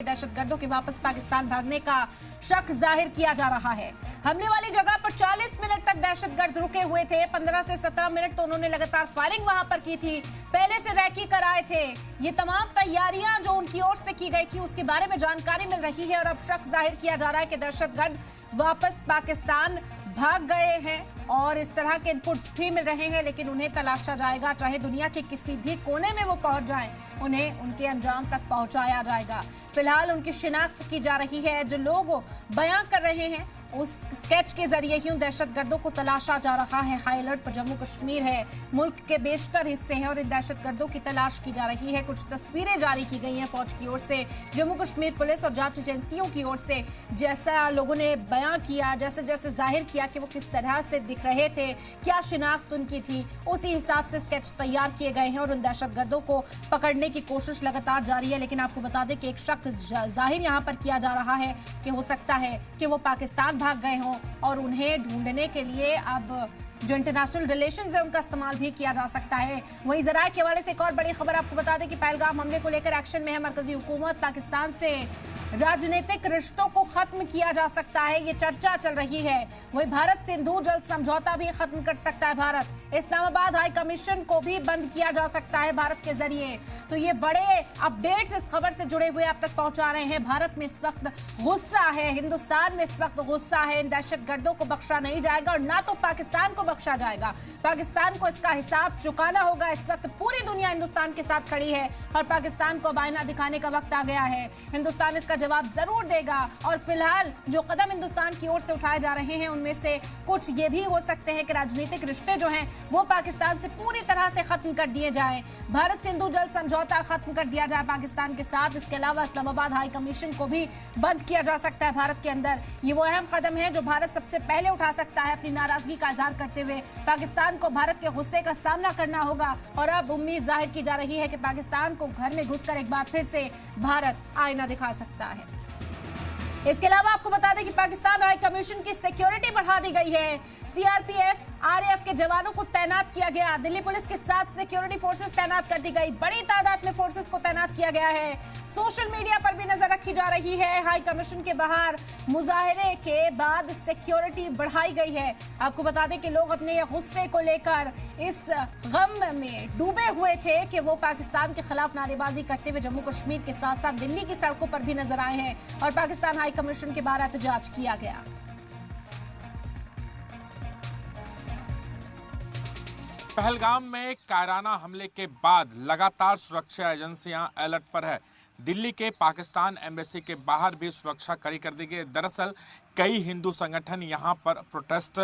दहशतगर्दों के वापस पाकिस्तान भागने का शक जाहिर किया जा रहा है। हमले वाली जगह पर 40 मिनट तक दहशतगर्द रुके हुए थे। 15 से 17 मिनट तो उन्होंने लगातार फायरिंग वहां पर की थी। पहले से रैकी कर आए थे। ये तमाम तैयारियां जो उनकी ओर से की गई थी उसके बारे में जानकारी मिल रही है और अब शक जाहिर किया जा रहा है कि दहशतगर्द वापस पाकिस्तान भाग गए हैं और इस तरह के इनपुट्स भी मिल रहे हैं, लेकिन उन्हें तलाशा जाएगा। चाहे दुनिया के किसी भी कोने में वो पहुंच जाएं, उन्हें उनके अंजाम तक पहुंचाया जाएगा। फिलहाल उनकी शिनाख्त की जा रही है। जो लोग बयां कर रहे हैं उस स्केच के जरिए ही उन दहशतगर्दों को तलाशा जा रहा है। हाई अलर्ट पर जम्मू कश्मीर है, मुल्क के बेशतर हिस्से हैं और इन दहशतगर्दों की तलाश की जा रही है। कुछ तस्वीरें जारी की गई हैं फौज की ओर से, जम्मू कश्मीर पुलिस और जांच एजेंसियों की ओर से। जैसा लोगों ने बयां किया, जैसे जैसे जाहिर किया कि वो किस तरह से दिख रहे थे, क्या शिनाख्त उनकी थी, उसी हिसाब से स्केच तैयार किए गए हैं और उन दहशतगर्दों को पकड़ने की कोशिश लगातार जारी है। लेकिन आपको बता दें कि एक शक जाहिर यहां पर किया जा रहा है कि हो सकता है कि वो पाकिस्तान भाग गए हों और उन्हें ढूंढने के लिए अब जो इंटरनेशनल रिलेशंस है उनका इस्तेमाल भी किया जा सकता है। वहीं ज़राए के हवाले से एक और बड़ी खबर आपको बता दें कि पहलगाम हमले को लेकर एक्शन में है मरकजी हुकूमत। पाकिस्तान से राजनीतिक रिश्तों को खत्म किया जा सकता है, ये चर्चा चल रही है। वहीं भारत सिंधु जल समझौता भी खत्म कर सकता है भारत। इस्लामाबाद हाई कमीशन को भी बंद किया जा सकता है भारत के जरिए। तो ये बड़े अपडेट्स इस खबर से जुड़े हुए आप तक पहुंचा रहे हैं। भारत में इस वक्त गुस्सा है, हिंदुस्तान में इस वक्त गुस्सा है। इन दहशतगर्दों को बख्शा नहीं जाएगा और ना तो पाकिस्तान को बख्शा जाएगा। पाकिस्तान को इसका हिसाब चुकाना होगा। इस वक्त पूरी दुनिया हिंदुस्तान के साथ खड़ी है और पाकिस्तान को आईना दिखाने का वक्त आ गया है। हिंदुस्तान इसका जवाब जरूर देगा और फिलहाल जो कदम हिंदुस्तान की ओर से उठाए जा रहे हैं उनमें से कुछ ये भी हो सकते हैं कि राजनीतिक रिश्ते जो हैं वो पाकिस्तान से पूरी तरह से खत्म कर दिए जाएं। भारत सिंधु जल समझौता खत्म कर दिया जाए पाकिस्तान के साथ। इसके अलावा इस्लामाबाद हाई कमीशन को भी बंद किया जा सकता है भारत के अंदर। ये वो अहम कदम है जो भारत सबसे पहले उठा सकता है। अपनी नाराजगी का इजहार करते हुए पाकिस्तान को भारत के गुस्से का सामना करना होगा और अब उम्मीद जाहिर की जा रही है कि पाकिस्तान को घर में घुसकर एक बार फिर से भारत आईना दिखा सकता है। इसके अलावा आपको बता दें कि पाकिस्तान हाई कमीशन की सिक्योरिटी बढ़ा दी गई है। सीआरपीएफ आरएएफ के जवानों को तैनात किया गया। दिल्ली पुलिस के साथ सिक्योरिटी फोर्सेस तैनात कर दी गई। बड़ी तादाद में फोर्सेस को तैनात किया गया है। सोशल मीडिया पर भी नजर रखी जा रही है। हाई कमीशन के बाहर मुजाहरे के बाद सिक्योरिटी बढ़ाई गई है। आपको बता दें कि लोग अपने गुस्से को लेकर इस गम में डूबे हुए थे कि वो पाकिस्तान के खिलाफ नारेबाजी करते हुए जम्मू कश्मीर के साथ साथ दिल्ली की सड़कों पर भी नजर आए हैं और पाकिस्तान हाई कमीशन के बाहर एहतजाज किया गया। पहलगाम में कायराना हमले के बाद लगातार सुरक्षा एजेंसियां अलर्ट पर है। दिल्ली के पाकिस्तान एम्बेसी के बाहर भी सुरक्षा कड़ी कर दी गई। दरअसल कई हिंदू संगठन यहां पर प्रोटेस्ट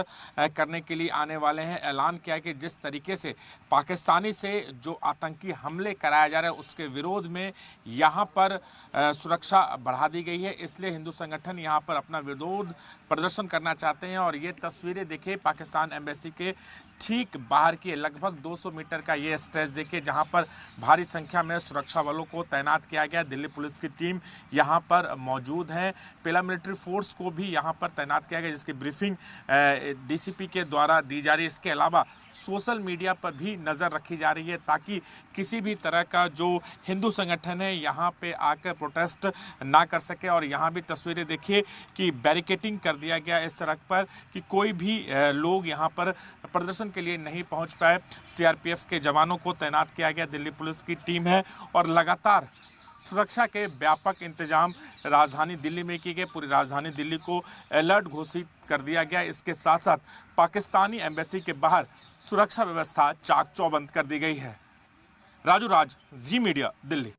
करने के लिए आने वाले हैं। ऐलान किया कि जिस तरीके से पाकिस्तानी से जो आतंकी हमले कराया जा रहा है उसके विरोध में यहां पर सुरक्षा बढ़ा दी गई है। इसलिए हिंदू संगठन यहां पर अपना विरोध प्रदर्शन करना चाहते हैं और ये तस्वीरें देखिए पाकिस्तान एम्बेसी के ठीक बाहर की लगभग 200 मीटर का ये स्ट्रेच देखिए जहां पर भारी संख्या में सुरक्षा बलों को तैनात किया गया। दिल्ली पुलिस की टीम यहां पर मौजूद है। पैरामिलिट्री फोर्स को भी यहां पर तैनात किया गया जिसकी ब्रीफिंग डीसीपी के द्वारा दी जा रही है। इसके अलावा सोशल मीडिया पर भी नज़र रखी जा रही है ताकि किसी भी तरह का जो हिंदू संगठन है यहाँ पे आकर प्रोटेस्ट ना कर सके। और यहाँ भी तस्वीरें देखिए कि बैरिकेटिंग कर दिया गया इस सड़क पर कि कोई भी लोग यहाँ पर प्रदर्शन के लिए नहीं पहुँच पाए। सीआरपीएफ के जवानों को तैनात किया गया, दिल्ली पुलिस की टीम है और लगातार सुरक्षा के व्यापक इंतजाम राजधानी दिल्ली में किए गए। पूरी राजधानी दिल्ली को अलर्ट घोषित कर दिया गया। इसके साथ साथ पाकिस्तानी एम्बेसी के बाहर सुरक्षा व्यवस्था चाक चौबंद कर दी गई है। राजू राज, जी मीडिया, दिल्ली।